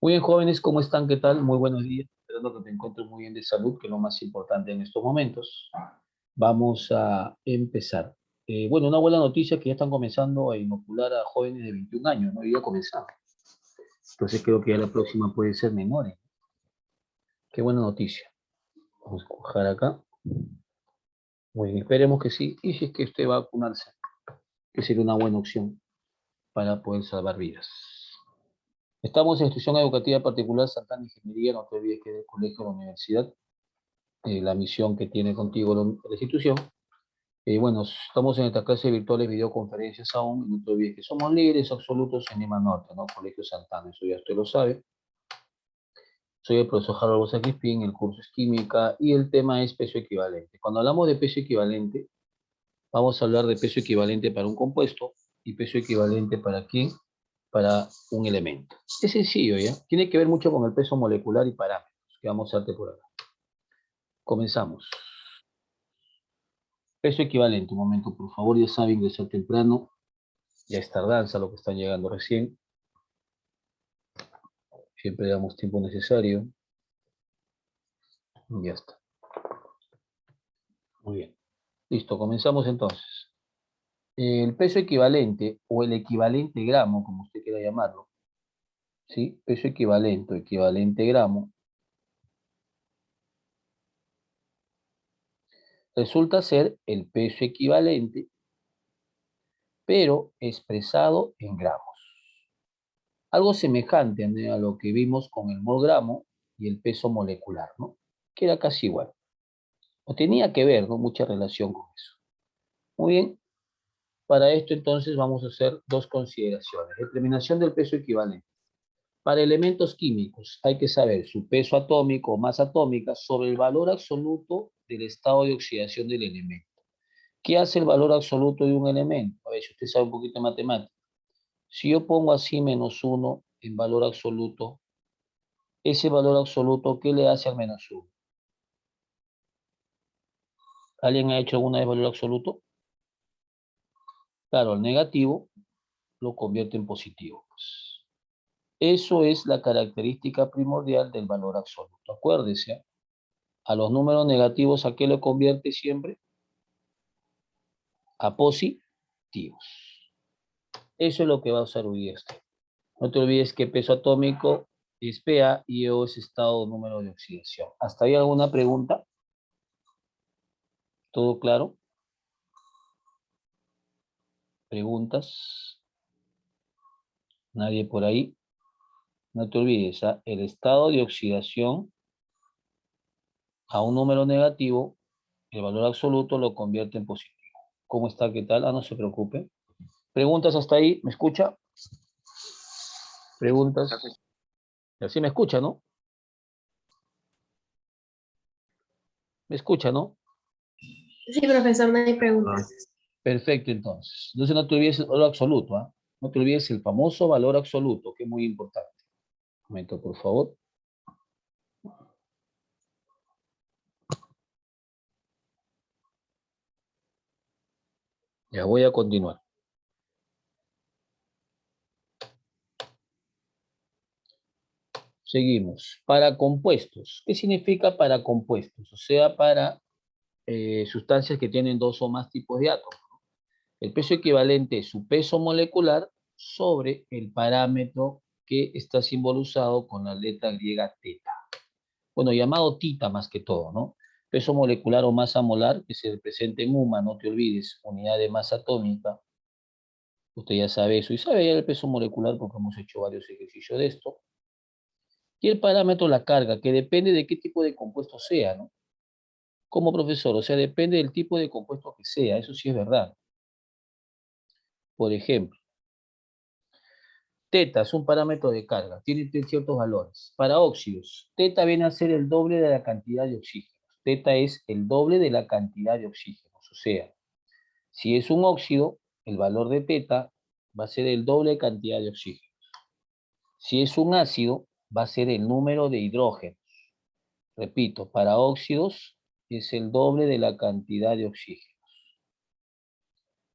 Muy bien, jóvenes, ¿cómo están? ¿Qué tal? Muy buenos días. Esperando que te encuentres muy bien de salud, que es lo más importante en estos momentos. Vamos a empezar. Bueno, una buena noticia es que ya están comenzando a inocular a jóvenes de 21 años, ¿no? Y ya comenzaron. Entonces creo que ya la próxima puede ser menores. Qué buena noticia. Vamos a coger acá. Muy bien, esperemos que sí. Y si es que usted va a vacunarse, que sería una buena opción para poder salvar vidas. Estamos en institución educativa particular Santana Ingeniería, no te olvides que es el colegio de la universidad, la misión que tiene contigo la institución. Bueno, estamos en estas clases virtuales, videoconferencias aún, y no te olvides que somos líderes absolutos en Lima Norte, ¿no? Colegio Santana, eso ya usted lo sabe. Soy el profesor Harold Bosa Crispín, el curso es química y el tema es peso equivalente. Cuando hablamos de peso equivalente, vamos a hablar de peso equivalente para un compuesto y peso equivalente para quién, para un elemento. Es sencillo, ¿ya? Tiene que ver mucho con el peso molecular y parámetros que vamos a darte por acá. Comenzamos. Peso equivalente, un momento, por favor, ya saben, ingresar temprano, ya es tardanza lo que están llegando recién, siempre damos tiempo necesario, ya está. Muy bien, listo, comenzamos entonces. El peso equivalente, o el equivalente gramo, como usted quiera llamarlo, ¿sí? Peso equivalente o equivalente gramo, resulta ser el peso equivalente, pero expresado en gramos. Algo semejante, ¿no?, a lo que vimos con el mol gramo y el peso molecular, ¿no? Que era casi igual. O tenía que ver, ¿no? Mucha relación con eso. Muy bien, para esto entonces vamos a hacer dos consideraciones. Determinación del peso equivalente. Para elementos químicos hay que saber su peso atómico o masa atómica sobre el valor absoluto del estado de oxidación del elemento. ¿Qué hace el valor absoluto de un elemento? A ver, si usted sabe un poquito de matemática. Si yo pongo así -1 en valor absoluto, ese valor absoluto, ¿qué le hace al -1? ¿Alguien ha hecho alguna vez valor absoluto? Claro, el negativo lo convierte en positivo, pues. Eso es la característica primordial del valor absoluto. Acuérdese, a los números negativos, ¿a qué lo convierte siempre? A positivos. Eso es lo que va a usar hoy día usted. No te olvides que peso atómico es Pa y E es estado número de oxidación. ¿Hasta ahí alguna pregunta? ¿Todo claro? ¿Preguntas? ¿Nadie por ahí? No te olvides, ¿ah? El estado de oxidación a un número negativo, el valor absoluto lo convierte en positivo. ¿Cómo está? ¿Qué tal? Ah, no se preocupe. ¿Preguntas hasta ahí? ¿Me escucha? ¿Preguntas? Así me escucha, ¿no? ¿Me escucha, no? Sí, profesor, no hay preguntas. Perfecto, entonces. Entonces no te olvides el valor absoluto, ¿ah? No te olvides el famoso valor absoluto, que es muy importante. Un momento, por favor. Ya voy a continuar. Seguimos. Para compuestos. ¿Qué significa para compuestos? O sea, para sustancias que tienen dos o más tipos de átomos. El peso equivalente es su peso molecular sobre el parámetro que está simbolizado con la letra griega teta. Bueno, llamado tita más que todo, ¿no? Peso molecular o masa molar, que se representa en UMA, no te olvides, unidad de masa atómica. Usted ya sabe eso y sabe ya el peso molecular porque hemos hecho varios ejercicios de esto. Y el parámetro, la carga, que depende de qué tipo de compuesto sea, ¿no? Como profesor, o sea, depende del tipo de compuesto que sea, eso sí es verdad. Por ejemplo, teta es un parámetro de carga, tiene ciertos valores. Para óxidos, teta viene a ser el doble de la cantidad de oxígenos. Teta es el doble de la cantidad de oxígenos. O sea, si es un óxido, el valor de teta va a ser el doble de cantidad de oxígenos. Si es un ácido, va a ser el número de hidrógenos. Repito, para óxidos es el doble de la cantidad de oxígenos.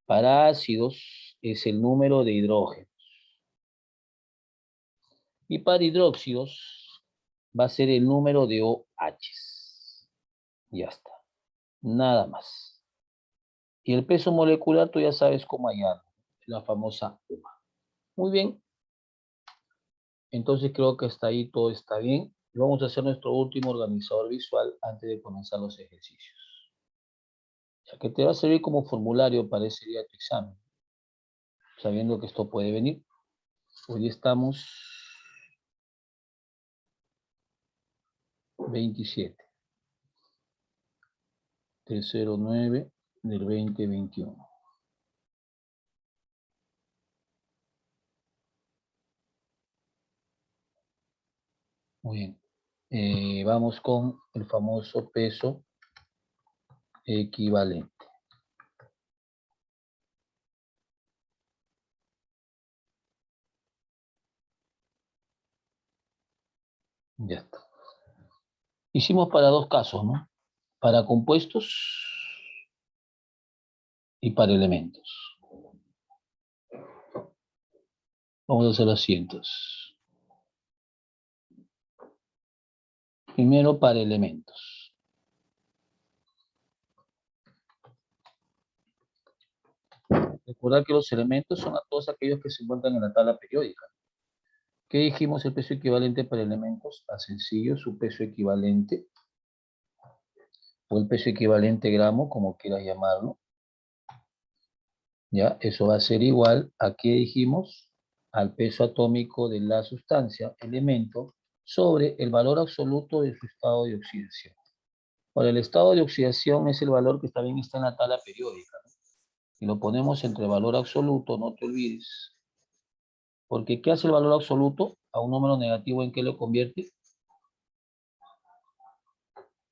Para ácidos es el número de hidrógenos. Y para hidróxidos va a ser el número de OHs. Ya está. Nada más. Y el peso molecular tú ya sabes cómo hallarlo. La famosa UMA. Muy bien. Entonces creo que hasta ahí todo está bien. Y vamos a hacer nuestro último organizador visual antes de comenzar los ejercicios. Ya que te va a servir como formulario para ese día de tu examen. Sabiendo que esto puede venir. Hoy estamos 27 del 09 del 2021. Muy bien. Vamos con el famoso peso equivalente. Ya está. Hicimos para dos casos, ¿no? Para compuestos y para elementos. Vamos a hacer los siguientes. Primero para elementos. Recordar que los elementos son a todos aquellos que se encuentran en la tabla periódica. ¿Qué dijimos? El peso equivalente para elementos a sencillo, su peso equivalente, o el peso equivalente gramo, como quieras llamarlo. ¿Ya? Eso va a ser igual a, ¿qué dijimos? Al peso atómico de la sustancia, elemento, sobre el valor absoluto de su estado de oxidación. Ahora, el estado de oxidación es el valor que también está en la tabla periódica, ¿no? Y lo ponemos entre valor absoluto, no te olvides. Porque ¿qué hace el valor absoluto? A un número negativo, ¿en qué lo convierte?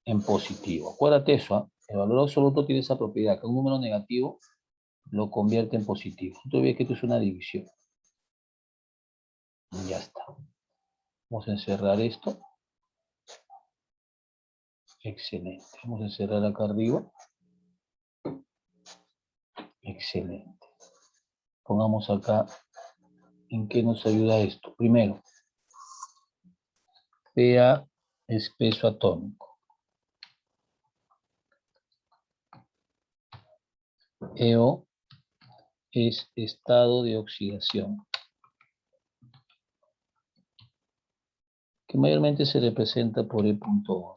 En positivo. Acuérdate eso, ¿eh? El valor absoluto tiene esa propiedad, que un número negativo lo convierte en positivo. Tú ves que esto es una división. Y ya está. Vamos a encerrar esto. Excelente. Vamos a encerrar acá arriba. Excelente. Pongamos acá en qué nos ayuda esto. Primero, PA es peso atómico. EO es estado de oxidación, que mayormente se representa por E.O,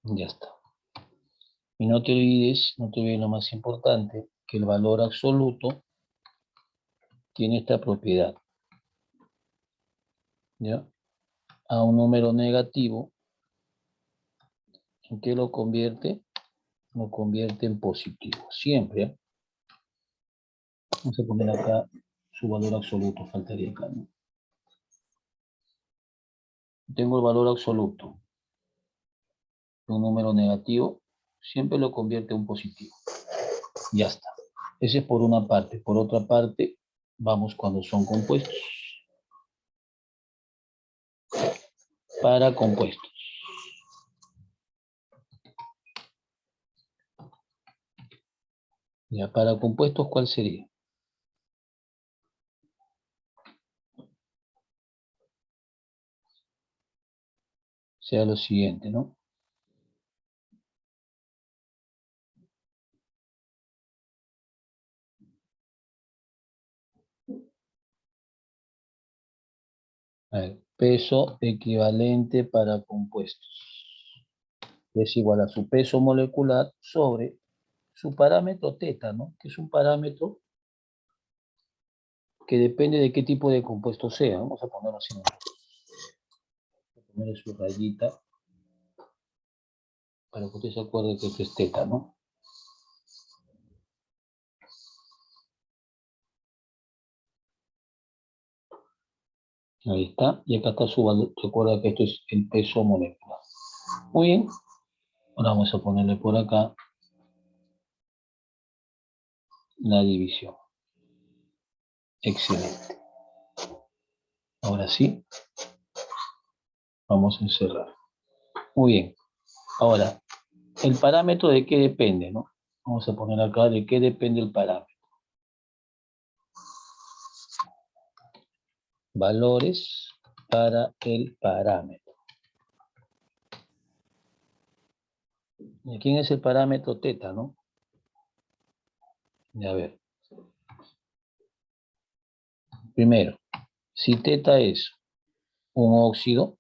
¿no? Ya está. Y no te olvides lo más importante, que el valor absoluto tiene esta propiedad. ¿Ya? A un número negativo, ¿en qué lo convierte? Lo convierte en positivo. Siempre. ¿Eh? Vamos a poner acá su valor absoluto, faltaría acá, ¿no? Tengo el valor absoluto. Un número negativo siempre lo convierte en positivo. Ya está. Ese es por una parte. Por otra parte, vamos cuando son compuestos. Para compuestos. Ya, para compuestos, ¿cuál sería? Sea lo siguiente, ¿no? A ver, peso equivalente para compuestos. Es igual a su peso molecular sobre su parámetro teta, ¿no? Que es un parámetro que depende de qué tipo de compuesto sea. Vamos a ponerlo así. Voy a ponerle su rayita para que usted se acuerde que esto es teta, ¿no? Ahí está. Y acá está su valor. Recuerda que esto es el peso molecular. Muy bien. Ahora vamos a ponerle por acá la división. Excelente. Ahora sí. Vamos a encerrar. Muy bien. Ahora, ¿el parámetro de qué depende, no? Vamos a poner acá de qué depende el parámetro. valores para el parámetro. ¿Y quién es el parámetro teta, no? A ver. Primero, si teta es un óxido,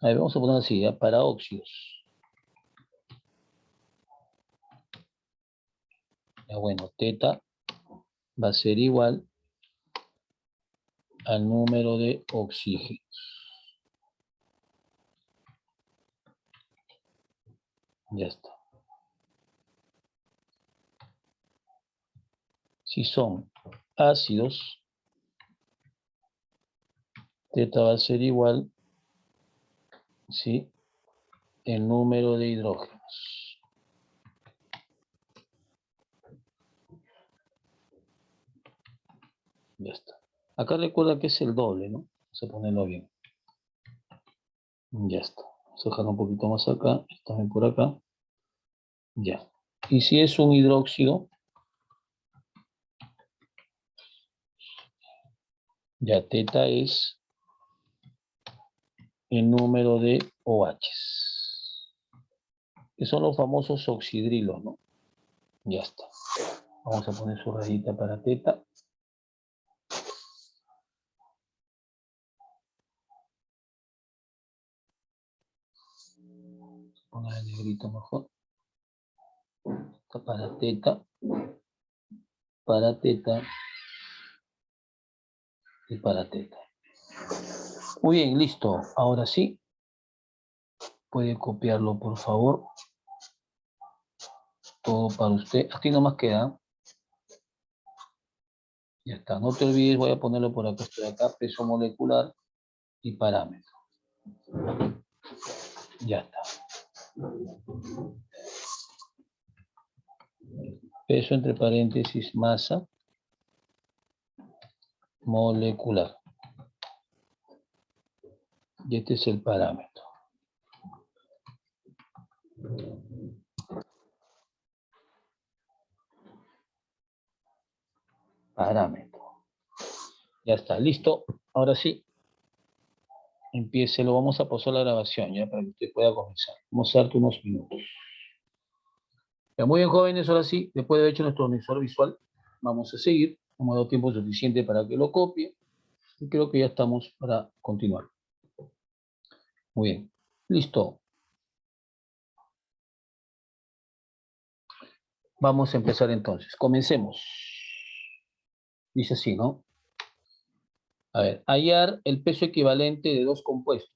a ver, vamos a poner así, ¿ya? Para óxidos. Ya bueno, teta va a ser igual al número de oxígenos. Ya está. Si son ácidos, teta va a ser igual, ¿sí?, el número de hidrógenos. Ya está. Acá recuerda que es el doble, ¿no? Vamos a ponerlo bien. Ya está. Vamos a dejarlo un poquito más acá. También por acá. Ya. Y si es un hidróxido, ya teta es el número de OHs, que son los famosos oxidrilos, ¿no? Ya está. Vamos a poner su rayita para teta. Poner el negrito mejor. Esto para teta y para teta. Muy bien, listo. Ahora sí, puede copiarlo, por favor. Todo para usted. Aquí nomás queda. Ya está. No te olvides, voy a ponerlo por acá. Estoy acá, peso molecular y parámetro. Ya está. Peso entre paréntesis, masa molecular. Y este es el parámetro. Parámetro. Ya está, listo. Ahora sí, empiece. Lo vamos a pausar la grabación ya para que usted pueda comenzar. Vamos a darte unos minutos. Ya, muy bien, jóvenes, ahora sí, después de haber hecho nuestro monitor visual, vamos a seguir. Hemos dado tiempo suficiente para que lo copie. Y creo que ya estamos para continuar. Muy bien. Listo. Vamos a empezar entonces. Comencemos. Dice así, ¿no? A ver, hallar el peso equivalente de dos compuestos.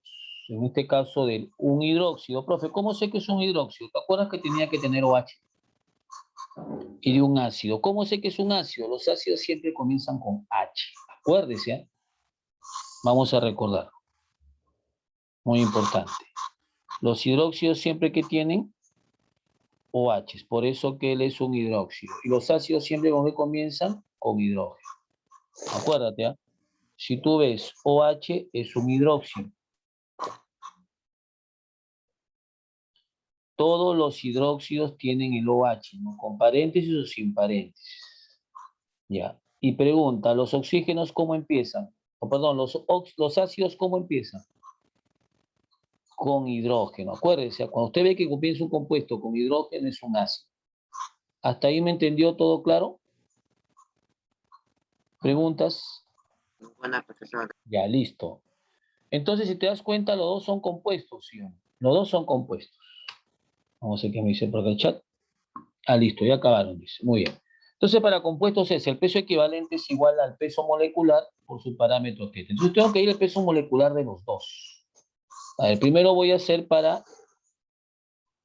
En este caso, de un hidróxido. Profe, ¿cómo sé que es un hidróxido? ¿Te acuerdas que tenía que tener OH? Y de un ácido. ¿Cómo sé que es un ácido? Los ácidos siempre comienzan con H. Acuérdese, ¿eh? Vamos a recordar. Muy importante. Los hidróxidos siempre que tienen OH. Por eso que él es un hidróxido. Y los ácidos siempre con que comienzan con hidrógeno. Acuérdate, ¿eh? Si tú ves OH es un hidróxido. Todos los hidróxidos tienen el OH, ¿no? Con paréntesis o sin paréntesis. Ya. Y pregunta, ¿los oxígenos cómo empiezan? O perdón, los ácidos cómo empiezan? Con hidrógeno. Acuérdese, cuando usted ve que comienza un compuesto con hidrógeno es un ácido. ¿Hasta ahí me entendió todo claro? ¿Preguntas? Buena, profesora. Ya, listo. Entonces, si te das cuenta, los dos son compuestos, ¿sí? Los dos son compuestos. Vamos a ver qué me dice por acá el chat. Ah, listo, ya acabaron, dice. Muy bien. Entonces, para compuestos es el peso equivalente es igual al peso molecular por su parámetro teta. Entonces, tengo que ir el peso molecular de los dos. A ver, primero voy a hacer para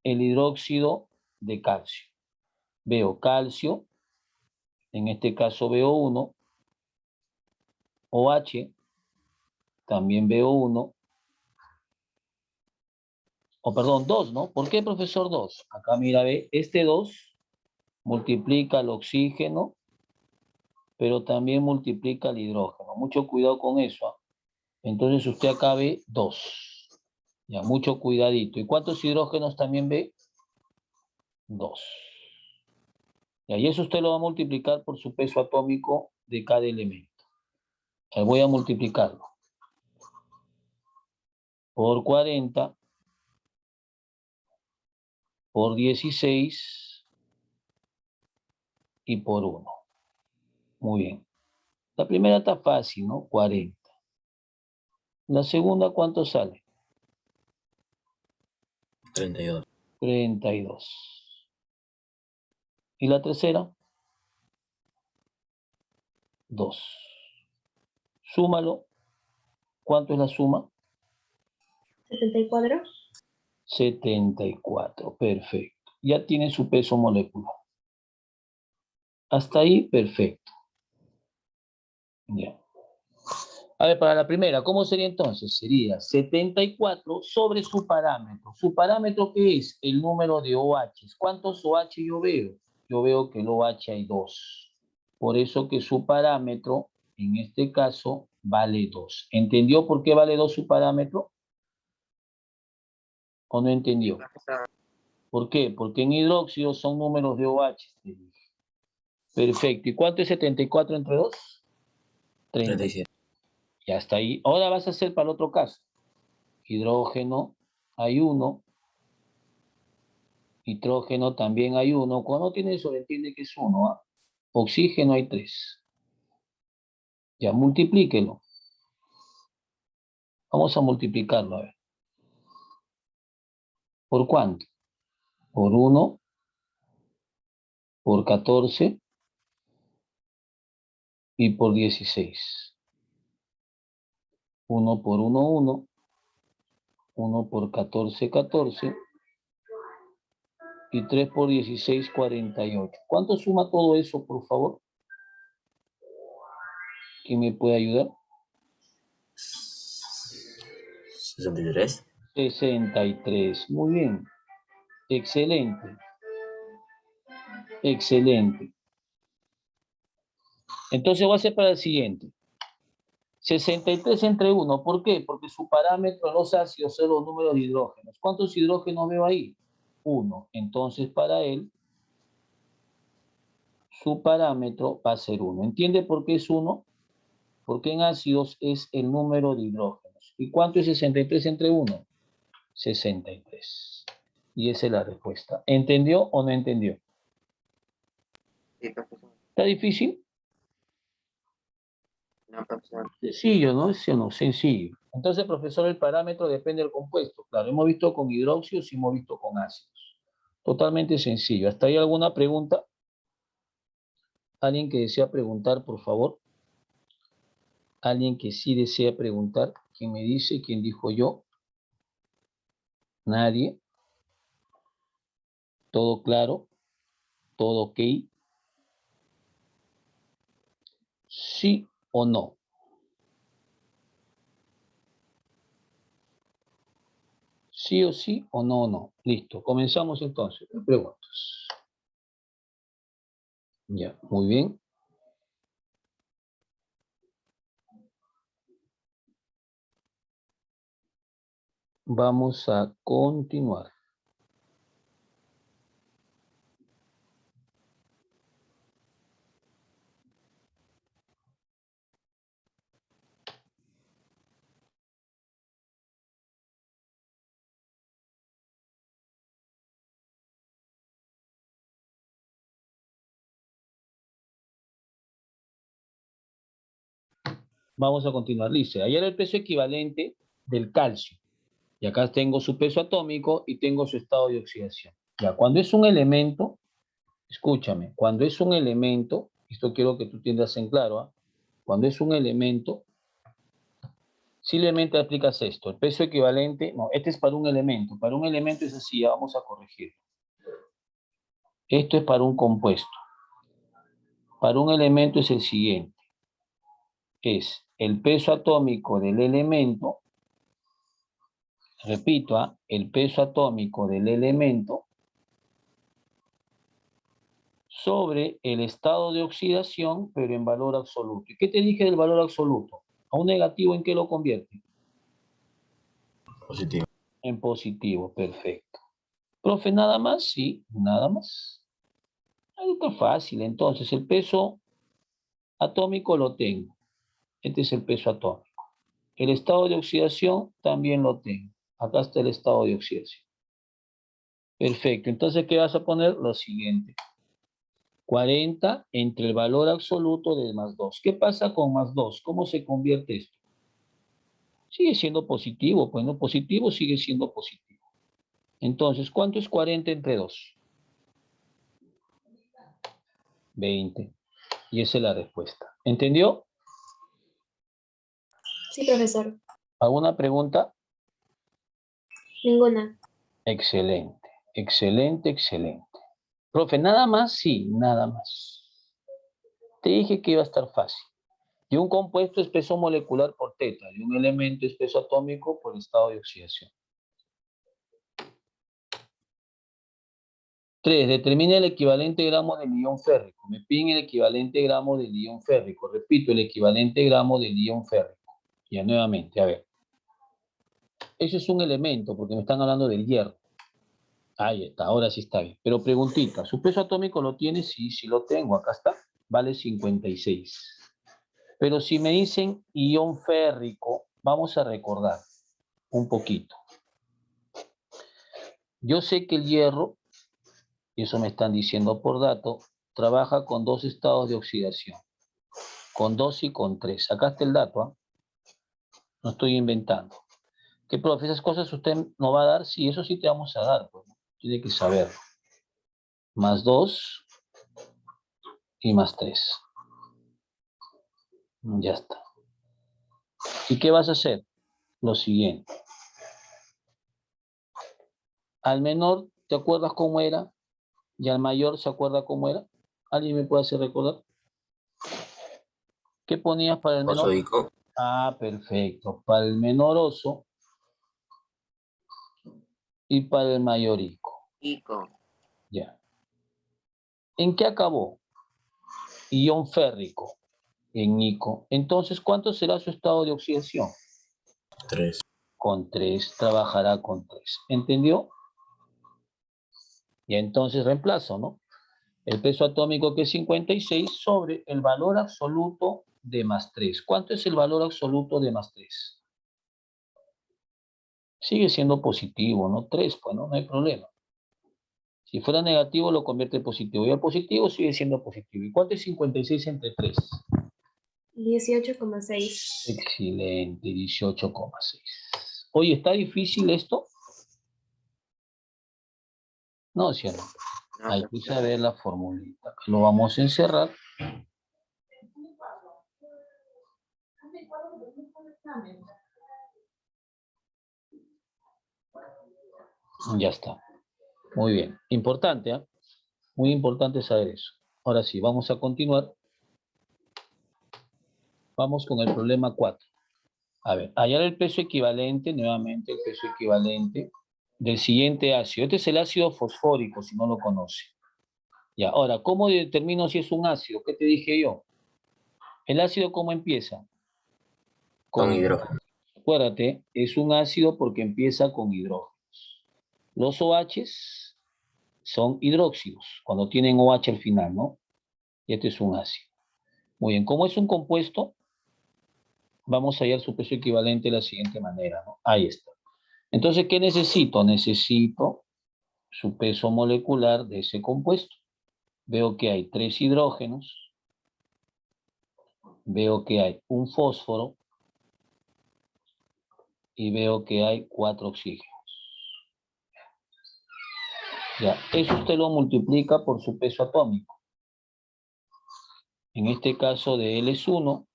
el hidróxido de calcio. Veo calcio, en este caso veo 1, OH, también veo 1, o perdón, 2, ¿no? ¿Por qué, profesor, 2? Acá mira, ve, este 2 multiplica el oxígeno, pero también multiplica el hidrógeno. Mucho cuidado con eso, ¿eh? Entonces usted acá ve 2. Ya, mucho cuidadito. ¿Y cuántos hidrógenos también ve? 2. Y eso usted lo va a multiplicar por su peso atómico de cada elemento. Voy a multiplicarlo por 40, por 16 y por 1. Muy bien. La primera está fácil, ¿no? 40. La segunda, ¿cuánto sale? 32. 32. ¿Y la tercera? 2. Súmalo. ¿Cuánto es la suma? 74. 74. Perfecto. Ya tiene su peso molecular. Hasta ahí, perfecto. Ya. A ver, para la primera, ¿cómo sería entonces? Sería 74 sobre su parámetro. ¿Su parámetro qué es? El número de OH. ¿Cuántos OH yo veo? Yo veo que el OH hay 2. Por eso que su parámetro, en este caso, vale 2. ¿Entendió por qué vale 2 su parámetro? ¿O no entendió? Profesor. ¿Por qué? Porque en hidróxido son números de OH. Perfecto. ¿Y cuánto es 74 entre 2? 30. 37. Ya está ahí. Ahora vas a hacer para el otro caso. Hidrógeno hay 1. Nitrógeno también hay 1. Cuando tiene eso, entiende que es 1. ¿Ah? Oxígeno hay 3. Ya, multiplíquelo. Vamos a multiplicarlo, a ver. ¿Por cuánto? Por 1, por 14 y por 16. 1 por 1, 1. 1 por 14, 14. Y 3 por 16, 48. ¿Cuánto suma todo eso, por favor? ¿Quién me puede ayudar? 63. 63. Muy bien. Excelente. Excelente. Entonces voy a hacer para el siguiente. 63 entre 1. ¿Por qué? Porque su parámetro en los ácidos son los números de hidrógenos. ¿Cuántos hidrógenos veo ahí? 1. Entonces para él, su parámetro va a ser 1. ¿Entiende por qué es 1? Porque en ácidos es el número de hidrógenos. ¿Y cuánto es 63 entre 1? 63. Y esa es la respuesta. ¿Entendió o no entendió? Sí, profesor. ¿Está difícil? No, profesor. Sencillo, ¿no? Sí o no, sencillo. Entonces, profesor, el parámetro depende del compuesto. Claro, hemos visto con hidróxidos y hemos visto con ácidos. Totalmente sencillo. ¿Hasta ahí alguna pregunta? ¿Alguien que desea preguntar, por favor? ¿Alguien que sí desea preguntar? ¿Quién me dice? ¿Quién dijo yo? Nadie. ¿Todo claro? ¿Todo ok? ¿Sí o no? ¿Sí o sí o no o no? Listo. Comenzamos entonces. Preguntas. Ya, muy bien. Vamos a continuar. Vamos a continuar. Dice, hallar el peso equivalente del calcio. Y acá tengo su peso atómico y tengo su estado de oxidación. Ya, cuando es un elemento, escúchame, cuando es un elemento, esto quiero que tú tengas en claro, ¿ah? Cuando es un elemento, simplemente aplicas esto. El peso equivalente, no, este es para un elemento. Para un elemento es así, ya vamos a corregir. Esto es para un compuesto. Para un elemento es el siguiente. Es el peso atómico del elemento. Repito, el peso atómico del elemento sobre el estado de oxidación, pero en valor absoluto. ¿Y qué te dije del valor absoluto? ¿A un negativo en qué lo convierte? Positivo. En positivo, perfecto. Profe, ¿nada más? Sí, nada más. Algo fácil, entonces, el peso atómico lo tengo. Este es el peso atómico. El estado de oxidación también lo tengo. Acá está el estado de oxidación. Perfecto. Entonces, ¿qué vas a poner? Lo siguiente. 40 entre el valor absoluto del más 2. ¿Qué pasa con más 2? ¿Cómo se convierte esto? Sigue siendo positivo. Pues no, positivo sigue siendo positivo. Entonces, ¿cuánto es 40 entre 2? 20. Y esa es la respuesta. ¿Entendió? Sí, profesor. ¿Alguna pregunta? Ninguna. Excelente, excelente, excelente. Profe, ¿nada más? Sí, nada más. Te dije que iba a estar fácil. Y un compuesto es peso molecular por teta, y un elemento es peso atómico por estado de oxidación. 3. Determina el equivalente gramo del ion férrico. Me piden el equivalente gramo del ion férrico. Repito, el equivalente gramo del ion férrico. Ya nuevamente, a ver. Ese es un elemento, porque me están hablando del hierro. Ahí está, ahora sí está bien. Pero preguntita, ¿su peso atómico lo tiene? Sí, sí lo tengo, acá está. Vale 56. Pero si me dicen ion férrico, vamos a recordar un poquito. Yo sé que el hierro, y eso me están diciendo por dato, trabaja con 2 estados de oxidación, con 2 y con 3. Acá está el dato, ¿eh? No estoy inventando. ¿Qué, profe, esas cosas usted no va a dar? Sí, eso sí te vamos a dar, pues, ¿no? Tiene que saberlo. Más 2 y más 3. Ya está. ¿Y qué vas a hacer? Lo siguiente. Al menor, ¿te acuerdas cómo era? Y al mayor, ¿se acuerda cómo era? ¿Alguien me puede hacer recordar? ¿Qué ponías para el menor? Osódico. Ah, perfecto. Para el menor oso y para el mayor ico. Ico. Ya. ¿En qué acabó? Ion férrico en ico. Entonces, ¿cuánto será su estado de oxidación? 3. Con 3. Trabajará con 3. ¿Entendió? Y entonces reemplazo, ¿no? El peso atómico que es 56 sobre el valor absoluto de más 3. ¿Cuánto es el valor absoluto de más 3? Sigue siendo positivo, ¿no? 3, pues, ¿no? No hay problema. Si fuera negativo, lo convierte en positivo. Y el positivo sigue siendo positivo. ¿Y cuánto es 56 entre 3? 18,6. Excelente, 18,6. Oye, ¿está difícil esto? No, ¿sí o no? No, Hay que profesor. saber la formulita. Lo vamos a encerrar. Ya está. Muy bien. Importante, ¿eh? Muy importante saber eso. Ahora sí, vamos a continuar. Vamos con el problema 4. A ver, hallar el peso equivalente, nuevamente el peso equivalente del siguiente ácido. Este es el ácido fosfórico, si no lo conoce. Ya, ahora, ¿cómo determino si es un ácido? ¿Qué te dije yo? ¿El ácido cómo empieza? Con Con hidrógeno. hidrógeno. Acuérdate, es un ácido porque empieza con hidrógenos. Los OHs son hidróxidos, cuando tienen OH al final, ¿no? Y este es un ácido. Muy bien, como es un compuesto, vamos a hallar su peso equivalente de la siguiente manera, ¿no? Ahí está. Entonces, ¿qué necesito? Necesito su peso molecular de ese compuesto. Veo que hay 3 hidrógenos, veo que hay un fósforo y veo que hay 4 oxígenos. Ya, eso usted lo multiplica por su peso atómico. En este caso de L es 1,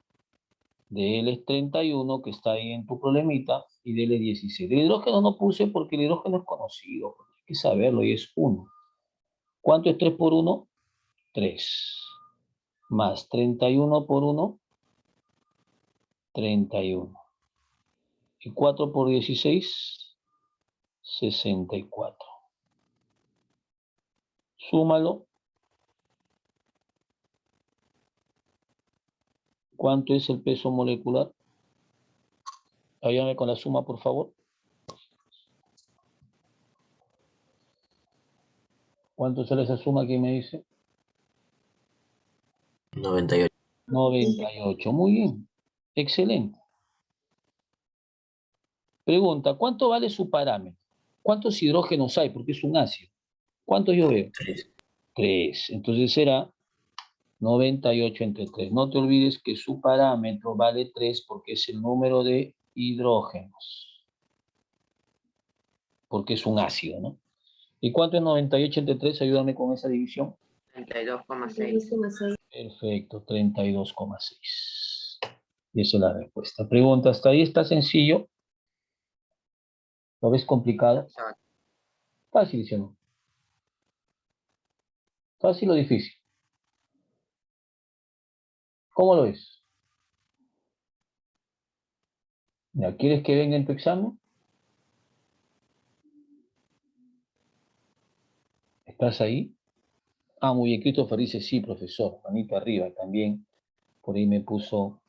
de L es 31, que está ahí en tu problemita, y de L es 16. El hidrógeno no puse porque el hidrógeno es conocido, hay que saberlo, y es 1. ¿Cuánto es 3 por 1? 3. Más 31 por 1, 31. Y 4 por 16, 64. Súmalo. ¿Cuánto es el peso molecular? Ayúdame con la suma, por favor. ¿Cuánto sale esa suma que me dice? 98. 98. Muy bien. Excelente. Pregunta, ¿cuánto vale su parámetro? ¿Cuántos hidrógenos hay? Porque es un ácido. ¿Cuántos yo veo? 3. 3. Entonces será 98 entre 3. No te olvides que su parámetro vale 3 porque es el número de hidrógenos. Porque es un ácido, ¿no? ¿Y cuánto es 98 entre 3? Ayúdame con esa división. 32,6. 2,6. Perfecto, 32,6. Y esa es la respuesta. Pregunta, ¿hasta ahí está sencillo? ¿Lo ves complicado? Fácil, ¿sí o no? ¿Fácil o difícil? ¿Cómo lo es? ¿Ya quieres que venga en tu examen? ¿Estás ahí? Ah, muy bien. Christopher dice, sí, profesor. Manito arriba también. Por ahí me puso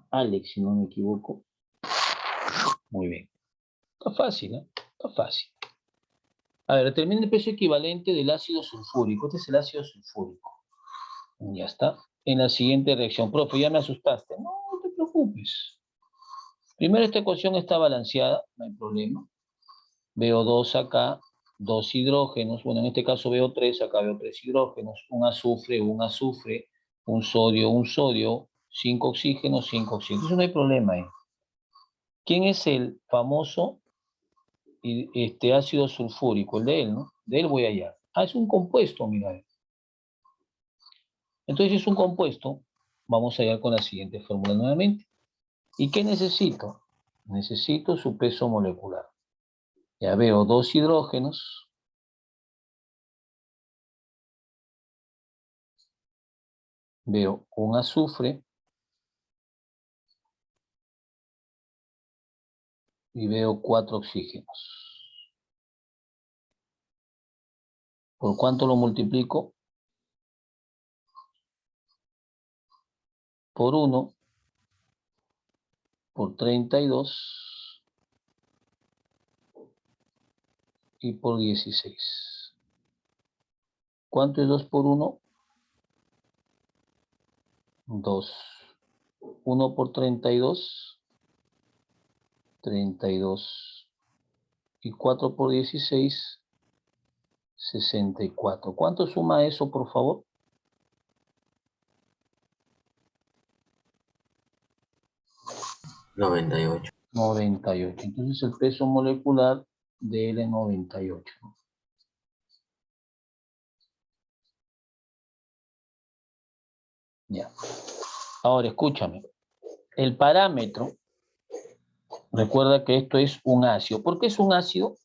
Alex, si no me equivoco. Muy bien. Está fácil, ¿eh? Está fácil. A ver, determina el peso equivalente del ácido sulfúrico. Este es el ácido sulfúrico. Ya está. En la siguiente reacción. Profe, ya me asustaste. No, no te preocupes. Primero, esta ecuación está balanceada. No hay problema. Veo 2 acá, 2 hidrógenos. Bueno, en este caso veo 3. Acá veo 3 hidrógenos. Un azufre, un sodio, 5 oxígenos, 5 oxígenos. Eso no hay problema ahí. ¿Quién es el famoso ácido sulfúrico? El de él, ¿no? De él voy allá. Ah, es un compuesto, mira. Entonces, si es un compuesto, vamos allá con la siguiente fórmula nuevamente. ¿Y qué necesito? Necesito su peso molecular. Ya veo 2 hidrógenos. Veo un azufre. Y veo 4 oxígenos. ¿Por cuánto lo multiplico? Por 1, por 32 y por 16. ¿Cuánto es 2 por 1? 2. 1 por 32, 32. Y 4 por 16, 64. ¿Cuánto suma eso, por favor? 98. 98. Entonces el peso molecular de él es 98. Ya. Ahora escúchame. El parámetro, recuerda que esto es un ácido. ¿Por qué es un ácido?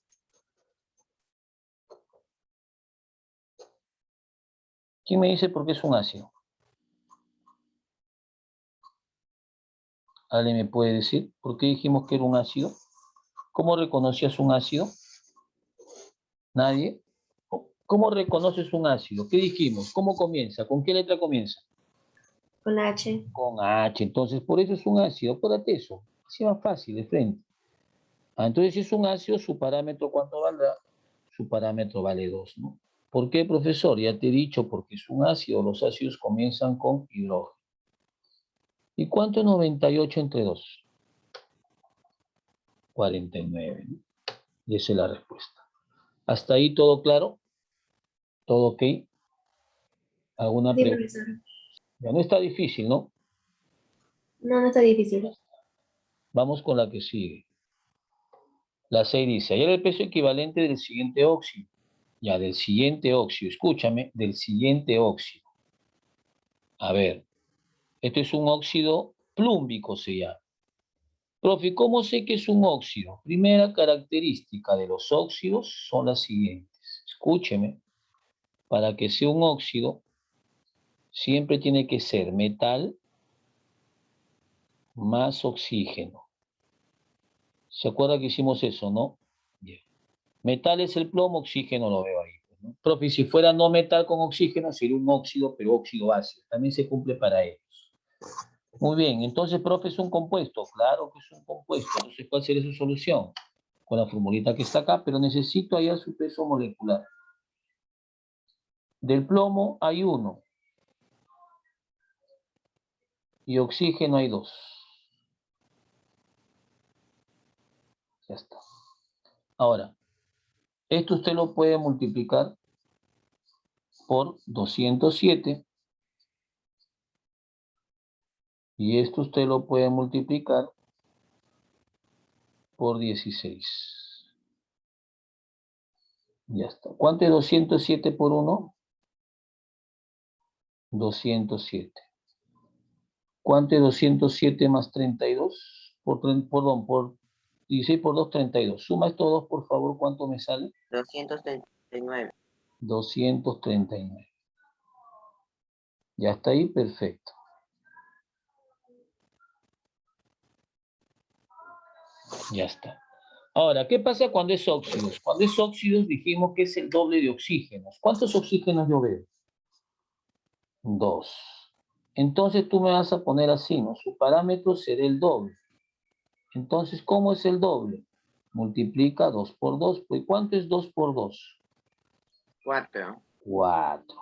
¿Quién me dice por qué es un ácido? ¿Alguien me puede decir por qué dijimos que era un ácido? ¿Cómo reconocías un ácido? ¿Nadie? ¿Cómo reconoces un ácido? ¿Qué dijimos? ¿Cómo comienza? ¿Con qué letra comienza? Con H. Con H. Entonces, por eso es un ácido. Acuérdate eso. Así más fácil, de frente. Entonces, si es un ácido, su parámetro, ¿cuánto valdrá? Su parámetro vale 2, ¿no? ¿Por qué, profesor? Ya te he dicho, porque es un ácido. Los ácidos comienzan con hidrógeno. ¿Y cuánto es 98 entre 2? 49, ¿no? Y esa es la respuesta. ¿Hasta ahí todo claro? ¿Todo ok? ¿Alguna Sí, pregunta? profesor. Ya no está difícil, ¿no? No, no está difícil. Vamos con la que sigue. La 6 dice, hallar el peso equivalente del siguiente óxido. Ya, del siguiente óxido. Escúchame, del siguiente óxido. A ver, esto es un óxido plúmbico, se llama. Profe, ¿cómo sé que es un óxido? Primera característica de los óxidos son las siguientes. Escúcheme, para que sea un óxido, siempre tiene que ser metal más oxígeno. ¿Se acuerda que hicimos eso, no? Bien. Metal es el plomo, oxígeno lo veo ahí, ¿no? Profe, si fuera no metal con oxígeno, sería un óxido, pero óxido ácido. También se cumple para ellos. Muy bien, entonces, profe, es un compuesto. Claro que es un compuesto. Entonces, ¿cuál sería su solución? Con la formulita que está acá, pero necesito hallar su peso molecular. Del plomo hay 1. Y oxígeno hay 2. Ya está. Ahora, esto usted lo puede multiplicar por 207. Y esto usted lo puede multiplicar por 16. Ya está. ¿Cuánto es 207 por 1? 207. ¿Cuánto es 207 más 32? Por 16 por 2, 32. Suma estos dos, por favor. ¿Cuánto me sale? 239. 239. Ya está ahí, perfecto. Ya está. Ahora, ¿qué pasa cuando es óxidos? Cuando es óxidos dijimos que es el doble de oxígenos. ¿Cuántos oxígenos yo veo? 2. Entonces tú me vas a poner así, ¿no? Su parámetro será el doble. Entonces, ¿cómo es el doble? Multiplica 2 por 2. Pues, ¿cuánto es 2 por 2? 4. 4.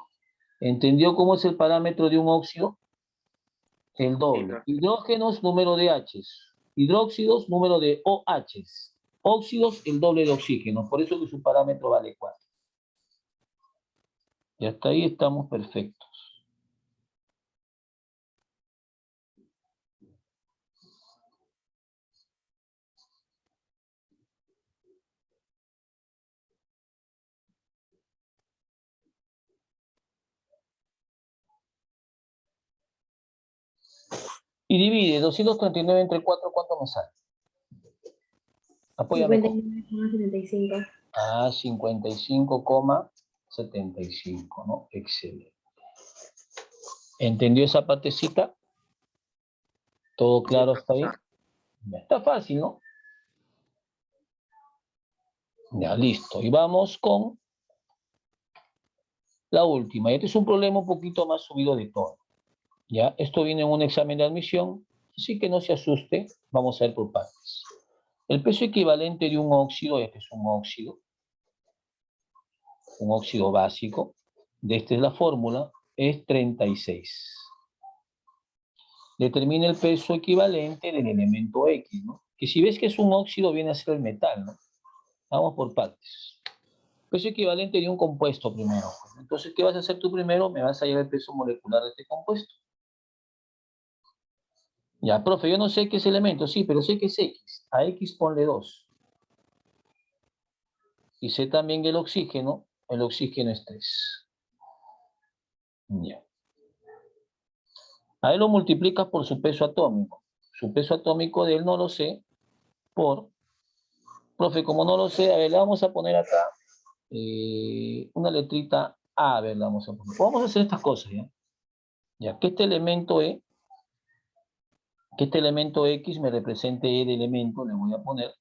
¿Entendió cómo es el parámetro de un óxido? El doble. Hidrógenos, número de H's. Hidróxidos, número de OH's. Óxidos, el doble de oxígeno. Por eso que su parámetro vale 4. Y hasta ahí estamos perfectos. Y divide 239 entre 4, ¿cuánto me sale? Apóyame. 59,75. 55,75, ¿no? Excelente. ¿Entendió esa partecita? ¿Todo claro hasta ahí? Ya está fácil, ¿no? Ya, listo. Y vamos con la última. Este es un problema un poquito más subido de tono. Ya, esto viene en un examen de admisión, así que no se asuste. Vamos a ver por partes. El peso equivalente de un óxido, este es un óxido básico, de esta es la fórmula, es 36. Determina el peso equivalente del elemento X, ¿no? Que si ves que es un óxido, viene a ser el metal, ¿no? Vamos por partes. Peso equivalente de un compuesto primero. Entonces, ¿qué vas a hacer tú primero? Me vas a hallar el peso molecular de este compuesto. Ya, profe, yo no sé qué es elemento, sí, pero sé que es X. A X ponle 2. Y sé también el oxígeno es 3. Ya. A él lo multiplicas por su peso atómico. Su peso atómico de él no lo sé por... Profe, como no lo sé, a ver, le vamos a poner acá una letrita A, a ver, le vamos a poner. Vamos a hacer estas cosas, ¿ya? Ya, que este elemento X me represente E de elemento, le voy a poner.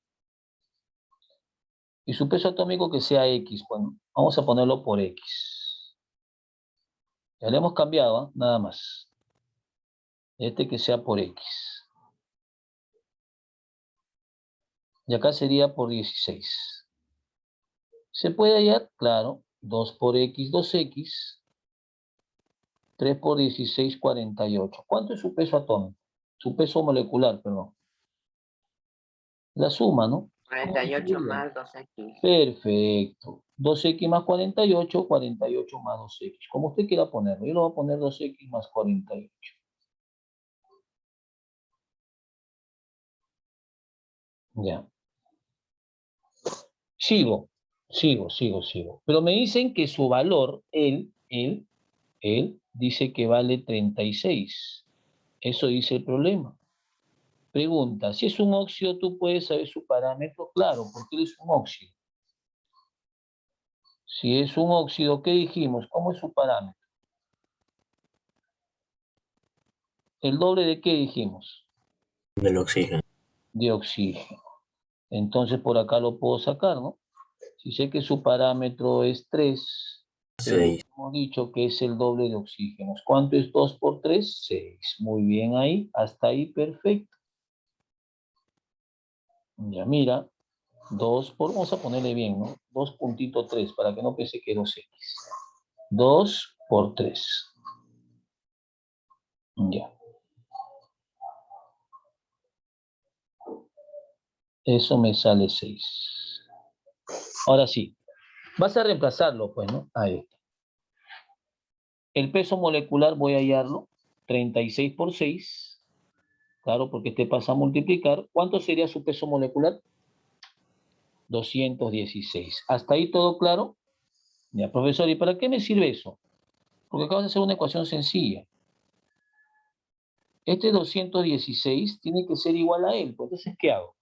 Y su peso atómico que sea X, bueno, vamos a ponerlo por X. Ya le hemos cambiado, ¿eh? Nada más. Este que sea por X. Y acá sería por 16. ¿Se puede hallar? Claro. 2 por X, 2X. 3 por 16, 48. ¿Cuánto es su peso atómico? Su peso molecular, perdón. La suma, ¿no? 48 más 2x. Perfecto. 2X más 48, 48 más 2X. Como usted quiera ponerlo. Yo lo voy a poner 2X más 48. Ya. Sigo. Pero me dicen que su valor, él, dice que vale 36. Eso dice el problema. Pregunta, si es un óxido, ¿tú puedes saber su parámetro? Claro, porque él es un óxido. Si es un óxido, ¿qué dijimos? ¿Cómo es su parámetro? ¿El doble de qué dijimos? Del oxígeno. De oxígeno. Entonces por acá lo puedo sacar, ¿no? Si sé que su parámetro es 3, 6. hemos dicho que es el doble de oxígenos. ¿Cuánto es 2 por 3? 6. Muy bien ahí, hasta ahí perfecto. Ya mira, 2 por, vamos a ponerle bien, ¿no? 2.3 para que no pese que 2x. 2 por 3. Ya. Eso me sale 6. Ahora sí, vas a reemplazarlo, pues, ¿no? Ahí está. El peso molecular voy a hallarlo. 36 por 6. Claro, porque este pasa a multiplicar. ¿Cuánto sería su peso molecular? 216. ¿Hasta ahí todo claro? Ya, profesor, ¿y para qué me sirve eso? Porque acabas de hacer una ecuación sencilla. Este 216 tiene que ser igual a él. Pues, entonces, ¿qué hago?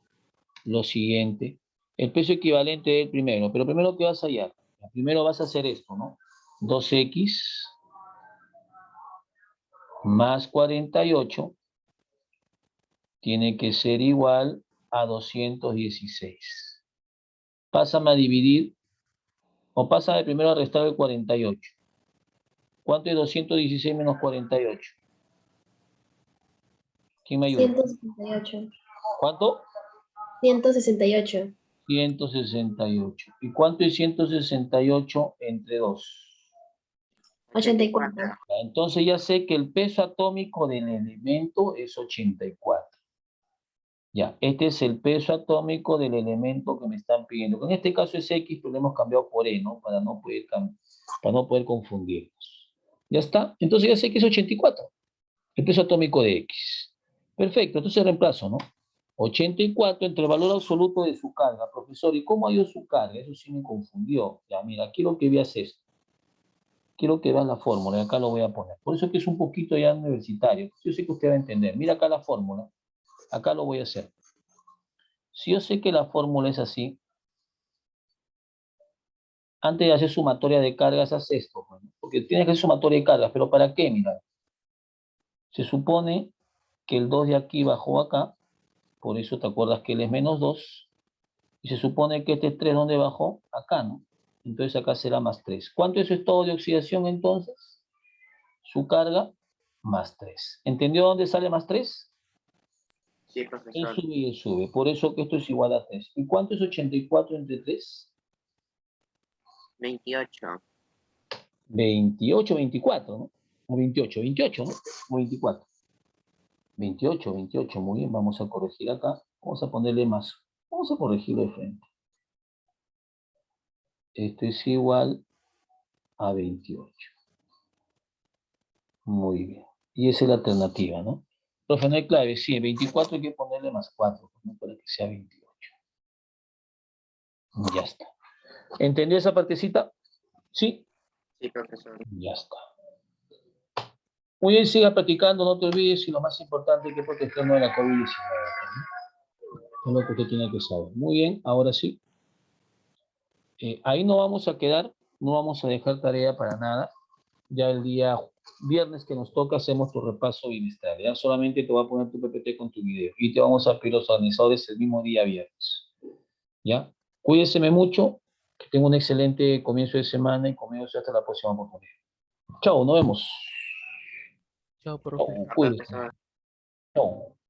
Lo siguiente. El peso equivalente del primero. Pero primero, ¿qué vas a hallar? Primero vas a hacer esto, ¿no? 2x más 48 tiene que ser igual a 216. Pásame a dividir, o pásame primero a restar el 48. ¿Cuánto es 216 menos 48? ¿Quién me ayuda? 168. ¿Cuánto? 168. 168. ¿Y cuánto es 168 entre 2? 84. Entonces ya sé que el peso atómico del elemento es 84. Ya, este es el peso atómico del elemento que me están pidiendo. Que en este caso es X, pero lo hemos cambiado por E, ¿no? Para no poder confundirnos. ¿Ya está? Entonces ya sé que es 84. El peso atómico de X. Perfecto, entonces reemplazo, ¿no? 84 entre el valor absoluto de su carga. Profesor, ¿y cómo ha ido su carga? Eso sí me confundió. Ya, mira, quiero que veas esto. Quiero que vean la fórmula, y acá lo voy a poner. Por eso que es un poquito ya universitario. Yo sé que usted va a entender. Mira acá la fórmula. Acá lo voy a hacer. Si yo sé que la fórmula es así, antes de hacer sumatoria de cargas, haz esto. Pues, ¿no? Porque tienes que hacer sumatoria de cargas, pero ¿para qué? Mira, se supone que el 2 de aquí bajó acá, por eso te acuerdas que él es menos 2, y se supone que este 3, ¿dónde bajó? Acá, ¿no? Entonces acá será más 3. ¿Cuánto es su estado de oxidación entonces? Su carga más 3. ¿Entendió dónde sale más 3? Sí, Él profesor. sube y él sube. Por eso que esto es igual a 3. ¿Y cuánto es 84 entre 3? 28. 28, 24, ¿no? O 28, 28, ¿no? O 24. 28, 28, muy bien. Vamos a corregir acá. Vamos a ponerle más. Vamos a corregirlo de frente. Esto es igual a 28. Muy bien. Y esa es la alternativa, ¿no? Profe, no hay clave. Sí, 24 hay que ponerle más 4, ¿no? Para que sea 28. Ya está. ¿Entendió esa partecita? Sí. Sí, profesor. Ya está. Muy bien, siga practicando, no te olvides, y lo más importante es que protegernos de la COVID-19. ¿No? Es lo que usted tiene que saber. Muy bien, ahora sí. Ahí no vamos a quedar, no vamos a dejar tarea para nada. Ya el día viernes que nos toca hacemos tu repaso bimestral. Ya solamente te voy a poner tu PPT con tu video y te vamos a pedir los organizadores el mismo día viernes. ¿Ya? Cuídeseme mucho, que tenga un excelente comienzo de semana y comienzo hasta la próxima oportunidad. Chao, nos vemos. Chao, profe. Chao, cuídese. Profesor. Chao.